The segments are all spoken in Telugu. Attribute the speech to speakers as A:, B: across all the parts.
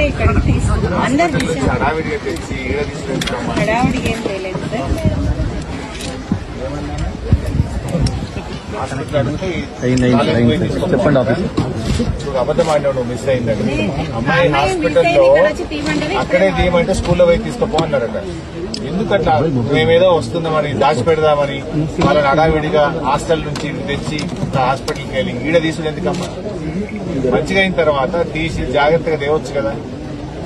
A: వస్తే ఇక్కడికి తీసుకున్నాం. అందరు
B: హడావిడిగా తెచ్చి ఈడ తీసుకెళ్తాం.
A: హడావుడికి ఏం తెలియదు సార్.
C: చెప్పండి ఆఫీస్.
B: అబద్ధం ఆడినాడు, మిస్ అయిందండి. అమ్మాయి హాస్పిటల్లో అక్కడే తీయమంటే స్కూల్లో పోయి తీసుకుపో అన్నారట. ఎందుకట్లా మేమేదో వస్తుందామని దాచిపెడదామని వాళ్ళని హడావిడిగా హాస్టల్ నుంచి తెచ్చి హాస్పిటల్కి వెళ్ళి ఈడ తీసుడు ఎందుకమ్మా? మంచిగా అయిన తర్వాత తీసి జాగ్రత్తగా తేవచ్చు కదా.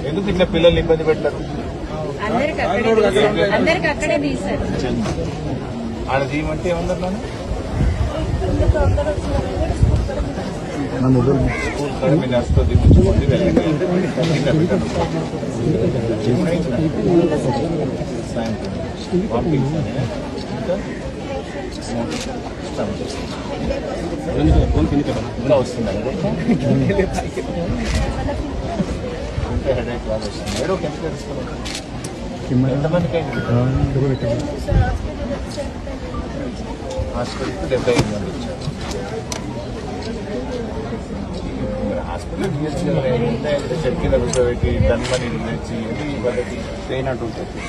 B: ఎందుకు ఇట్లా పిల్లల్ని ఇబ్బంది పెట్టారు? ఆడ తీయమంటే ఏమన్నారు? స్కూల్ కాడ మీ నర్సుతో దిగుచ్చుకోండి, వెళ్ళండి. సాయంత్రం పంపించాను. ఇంకా వస్తుందండి. ఇంకా హెడేక్ బాగా వస్తుంది. ఏడో ఎంత తెలుసుకున్నాను. ఎంతమందికి అయింది? హాస్పిటల్కి 75 మంది వచ్చారు. హాస్పిటల్ చెట్టు కింద కూర్చోబెట్టి ధన్మని తెచ్చి వాళ్ళకి ట్రైన్ అంటూ ఉంటుంది.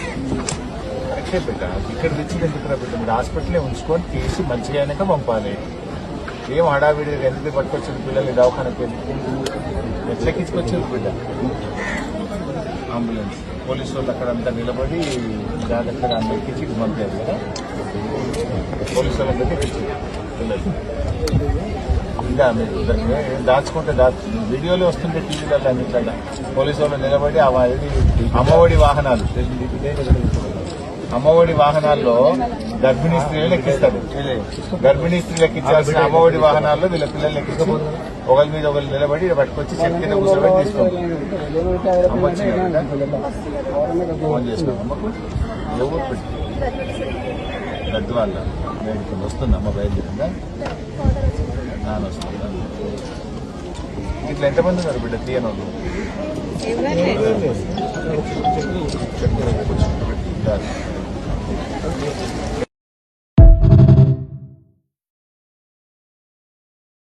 B: కరెక్టే పెట్టా. ఇక్కడ తెచ్చి ఎందుకు పెట్టా? మీరు హాస్పిటలే ఉంచుకొని తీసి మంచిగా అయినాక పంపాలి. ఏం హడావిడి ఎందుకు పట్టుకొచ్చింది పిల్లల్ని దవాఖానకి వెళ్ళి ఎట్లెక్కించుకొచ్చింది బిడ్డ? అంబులెన్స్ పోలీసు వాళ్ళు అక్కడంతా నిలబడి జాగ్రత్తగా అందరికిచ్చి పంపారు కదా. పోలీసు వాళ్ళందరికీ తెచ్చింది పిల్లలు. ఇంకా మీరు దాచుకుంటే వీడియోలో వస్తుంటే టీవీలలో అన్నిట్లా పోలీసు వాళ్ళు నిలబడి అమ్మఒడి వాహనాల్లో గర్భిణీ స్త్రీలు ఎక్కిస్తారు. గర్భిణీ స్త్రీలు ఎక్కించాల్సిన అమ్మఒడి వాహనాల్లో వీళ్ళ పిల్లలు ఎక్కించి ఒకరి మీద ఒకరు నిలబడి పట్టుకొచ్చి చెట్టు కింద కూర్చోబెట్టి తీసుకుంటాం. అమ్మ వచ్చిందా? ఫోన్ చేస్తున్నాం అమ్మకు. ఎవరు పెట్టి గడ్డు వాళ్ళ ఇప్పుడు వస్తుంది. అమ్మ బయలుదేరిందా? నాన్న వస్తుందా? ఇట్లా ఎంతమంది ఉన్నారు బిడ్డ తీయనోళ్ళు? చెట్టు